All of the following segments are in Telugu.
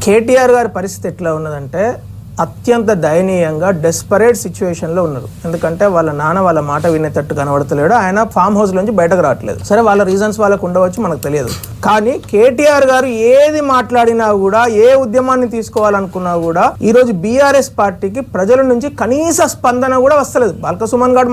కేటీఆర్ గారి పరిస్థితి ఎట్లా ఉన్నదంటే అత్యంత దయనీయంగా డెస్పరేట్ సిచ్యువేషన్లో ఉన్నారు. ఎందుకంటే వాళ్ళ నాన్న వాళ్ళ మాట వినేటట్టు కనబడతలేడు, ఆయన ఫామ్ హౌస్ నుంచి బయటకు రావట్లేదు. సరే, వాళ్ళ రీజన్స్ వాళ్ళకు ఉండవచ్చు, మనకు తెలియదు. కానీ కేటీఆర్ గారు ఏది మాట్లాడినా కూడా, ఏ ఉద్యమాన్ని తీసుకోవాలనుకున్నా కూడా ఈరోజు బీఆర్ఎస్ పార్టీకి ప్రజల నుంచి కనీస స్పందన కూడా వస్తలేదు. బాల్క సుమన్ గారు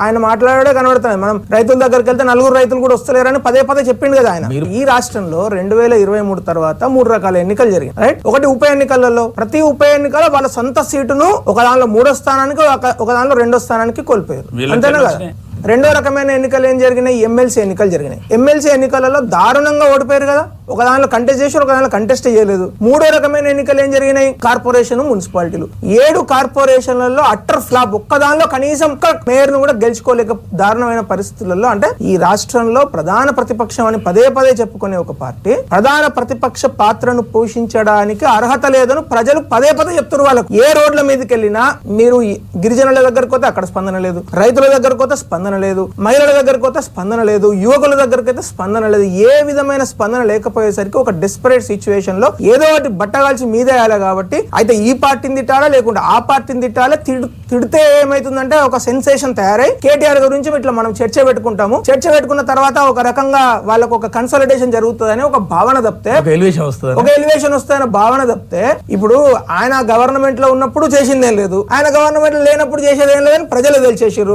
ఆయన మాట్లాడే కనబడుతున్నాయి. మనం రైతుల దగ్గరికి వెళ్తే 4 రైతులు కూడా వస్తలేరని పదే చెప్పిండు కదా ఆయన. ఈ రాష్ట్రంలో 2023 తర్వాత 3 రకాల ఎన్నికలు జరిగాయి, రైట్? ఒకటి ఉప ఎన్నికలలో, ప్రతి ఉప ఎన్నికలో వాళ్ళ సొంత సీటును ఒక దానిలో 3వ స్థానానికి, ఒక దానిలో 2వ స్థానానికి కోల్పోయారు. అంతేనా కదా? రెండో రకమైన ఎన్నికలు ఏం జరిగినాయి? ఎమ్మెల్సీ ఎన్నికలు జరిగినాయి. ఎమ్మెల్సీ ఎన్నికలలో దారుణంగా ఓడిపోయారు కదా. ఒక దానిలో కంటెస్ట్ చేసి ఒక దానిలో కంటెస్ట్ చేయలేదు. మూడో రకమైన ఎన్నికలు ఏం జరిగినాయి? కార్పొరేషన్, మున్సిపాలిటీలు. 7 కార్పొరేషన్లలో అట్టర్ ఫ్లాప్. ఒక్క దానిలో కనీసం మేయర్ ను కూడా గెలుచుకోలేక దారుణమైన పరిస్థితులలో, అంటే ఈ రాష్ట్రంలో ప్రధాన ప్రతిపక్షం అని పదే చెప్పుకునే ఒక పార్టీ ప్రధాన ప్రతిపక్ష పాత్రను పోషించడానికి అర్హత లేదని ప్రజలు పదే చెప్తున్నారు వాళ్ళకు. ఏ రోడ్ల మీదకి వెళ్ళినా మీరు గిరిజనుల దగ్గరకు పోతే అక్కడ స్పందన లేదు, రైతుల దగ్గరకు పోతే స్పందన లేదు, మహిళల దగ్గరకు పోతే స్పందన లేదు, యువకుల దగ్గరకు అయితే స్పందన లేదు. ఏ విధమైన స్పందన లేకపోయేసరికి ఒక డెస్పరేట్ సిచ్యువేషన్ లో ఏదో ఒకటి బట్టగాల్చి మీదేయాలి. కాబట్టి అయితే ఈ పార్టీని తిట్టాలా, లేకుంటే ఆ పార్టీని తిట్టాలా. తిడితే ఏమైతుందంటే ఒక సెన్సేషన్ తయారై కేటీఆర్ గురించి ఇట్లా మనం చర్చ పెట్టుకుంటాము. చర్చ పెట్టుకున్న తర్వాత ఒక రకంగా వాళ్ళకు ఒక కన్సల్టేషన్ జరుగుతుందని ఒక భావన తప్పితే, ఒక ఎలివేషన్ వస్తుందనే భావన తప్పితే, ఇప్పుడు ఆయన గవర్నమెంట్ లో ఉన్నప్పుడు చేసిందేం లేదు, ఆయన గవర్నమెంట్ లో లేనప్పుడు చేసేదేం లేదని ప్రజలు తెలిసేసారు.